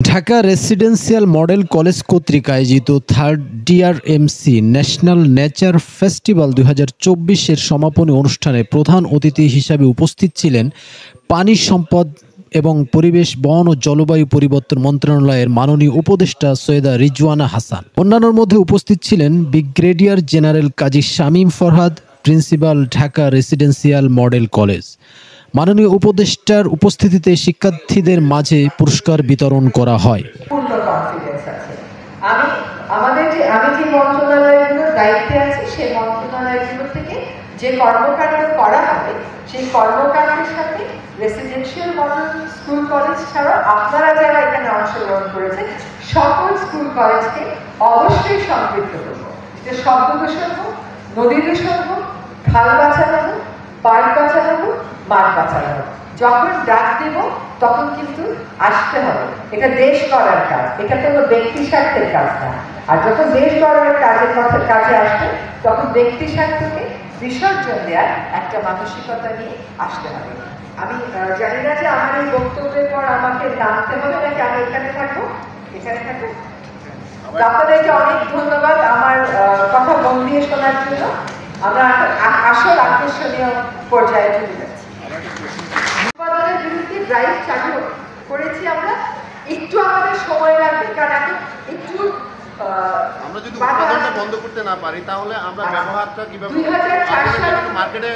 Dhaka residential model college কর্তৃক আয়োজিত third year MC national nature festival 2024-এর সমাপনী অনুষ্ঠানে প্রধান অতিথি হিসাবে উপস্থিত ছিলেন পানি সম্পদ এবং পরিবেশ, বন ও জলবায়ু পরিবর্তন মন্ত্রণালয়ের মাননীয় উপদেষ্টা সৈয়দা রিজওয়ানা হাসান। অন্যান্যের মধ্যে উপস্থিত ছিলেন brigadier general Kazi Shamim Farhad, principal, Dhaka residential model college. মাননীয় উপদেষ্টার উপস্থিতিতে শিক্ষার্থীদের মাঝে পুরস্কার বিতরণ করা হয়। আমি যে মন্ত্রণালয়গুলোর দায়িত্বে আছি সেই মন্ত্রণালয়গুলো থেকে যে কর্মকাণ্ড করা হবে সেই কর্মকাণ্ডের সাথে রেসিডেন্সিয়াল মডেল স্কুল কলেজ ছাড়া আপনারা যারা এখানে অংশগ্রহণ করেছেন সকল স্কুল কলেজকে অবশ্যই সম্পৃক্ত করব। যে শব্দ দূষণ হোক, নদী দূষণ হোক, খাল বাঁচানো হোক, পার্ক বাঁচানো হোক, মাঠ বাঁচানো হোক, যখন ডাক দেব তখন কিন্তু আসতে হবে। এটা দেশ করার কাজ, এটা কোনো ব্যক্তি স্বার্থের কাজ না। আর যখন দেশ করার কাজে আসবে তখন ব্যক্তি স্বার্থকে বিসর্জন দেওয়ার একটা মানসিকতা নিয়ে আসতে হবে। আমি জানি না যে আমার এই বক্তব্যের পর আমাকে নামতে হবে নাকি আমি এখানে থাকবো। আপনাদেরকে অনেক ধন্যবাদ আমার কথা মন দিয়ে শোনার জন্য। আমরা আসল আকর্ষণীয় পর্যায়ে চলে যাচ্ছি। উৎপাদনের বিরুদ্ধে ড্রাইভ চালু করেছি আমরা। একটু আমাদের সময় লাগবে, কারণ এখন একটু আমরা যদি উৎপাদনটা বন্ধ করতে না পারি তাহলে আমরা ব্যবহারটা কিভাবে মার্কেটে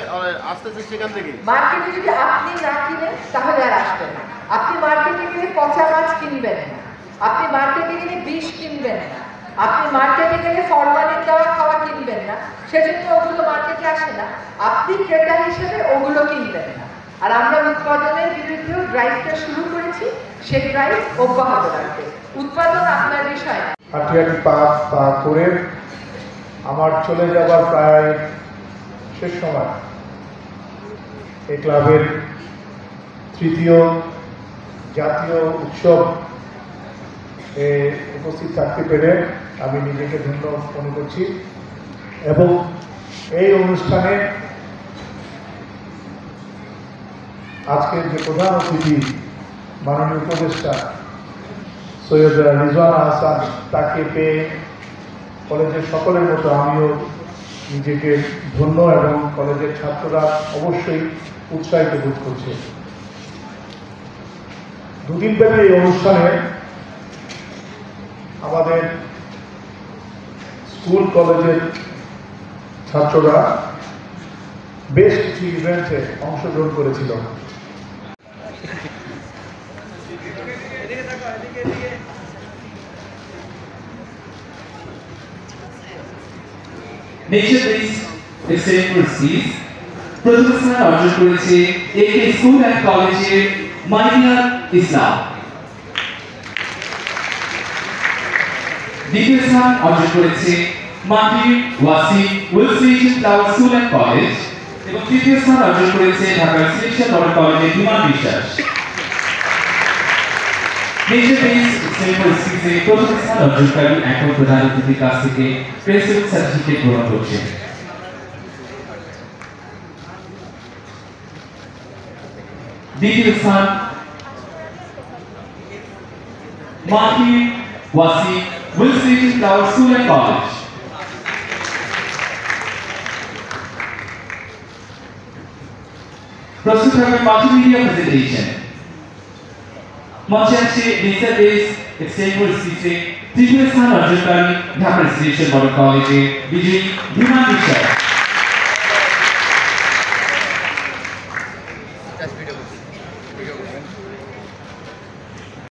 আসতেছে সেখান থেকে। মার্কেটে যদি আপনি না কিনেন তাহলে আর আসবেন না। আপনি মার্কেটে গেলে পচা মাছ কিনবেন না, আপনি মার্কেটে গেলে বিষ কিনবেন না, আপনি মার্কেটে গেলে ফরমালিন দেওয়া খাওয়া কিনবেন না, সেজন্য ওগুলো মার্কেটে আসে না। আপনি ক্রেতা হিসেবে ওগুলো কিনবেন না। আর আমরা উৎপাদনের বিরুদ্ধেও ড্রাইভটা শুরু করেছি, সেই ড্রাইভ অব্যাহত রাখবে। উৎপাদন আপনার বিষয় না। হাঁটিহাঁটি পা করে আমার চলে যাবার প্রায় শেষ সময় এই ক্লাবের তৃতীয় জাতীয় উৎসব উপস্থিত থাকতে পেরে আমি নিজেকে ধন্য মনে করছি। এবং এই অনুষ্ঠানে আজকের যে প্রধান অতিথি মাননীয় উপদেষ্টা সৈয়দা রিজওয়ানা হাসান, তাকে পেয়ে কলেজের সকলের মতো আমিও নিজেকে ধন্য এবং কলেজের ছাত্ররা অবশ্যই উৎসাহিত বোধ করছে। দুদিন ব্যাপী এই অনুষ্ঠানে আমাদের স্কুল কলেজের ছাত্ররা বেশ কিছু ইভেন্টে অংশগ্রহণ করেছিল। নেচার বেস এক্সেলেন্ট সিরিজ প্রথম স্থান অর্জন করেছে একে স্কুল অ্যান্ড কলেজের মাইনার ইসলাম। দ্বিতীয় স্থান অর্জন করেছে মাটির ওয়াসি উইলসলিশন ফ্লাওয়ার স্কুল অ্যান্ড কলেজ এবং তৃতীয় স্থান অর্জন করেছে ঢাকা রেসিডেন্সিয়াল মডেল কলেজের বিমান বিশ্বাস। নেচার বেস এক্সেলেন্ট সিরিজে প্রথম স্থান অর্জনকারী এখন প্রধান অতিথির কাছ থেকে প্রেসিডেন্ট সার্টিফিকেট গ্রহণ করছে। দ্বিতীয় স্থান মাটির ওয়াসি উইলসলিশন ফ্লাওয়ার স্কুল অ্যান্ড কলেজ। প্রস্তুত হবে মাল্টিমিডিয়া প্রেজেন্টেশন। মঞ্চে আছে নেচার বেস এক্সটেম্পোর সিরিজে তৃতীয় স্থান অর্জনকারী ঢাকা রেসিডেন্সিয়াল মডেল কলেজের বিজয়ী বিমান বিশ্বাস।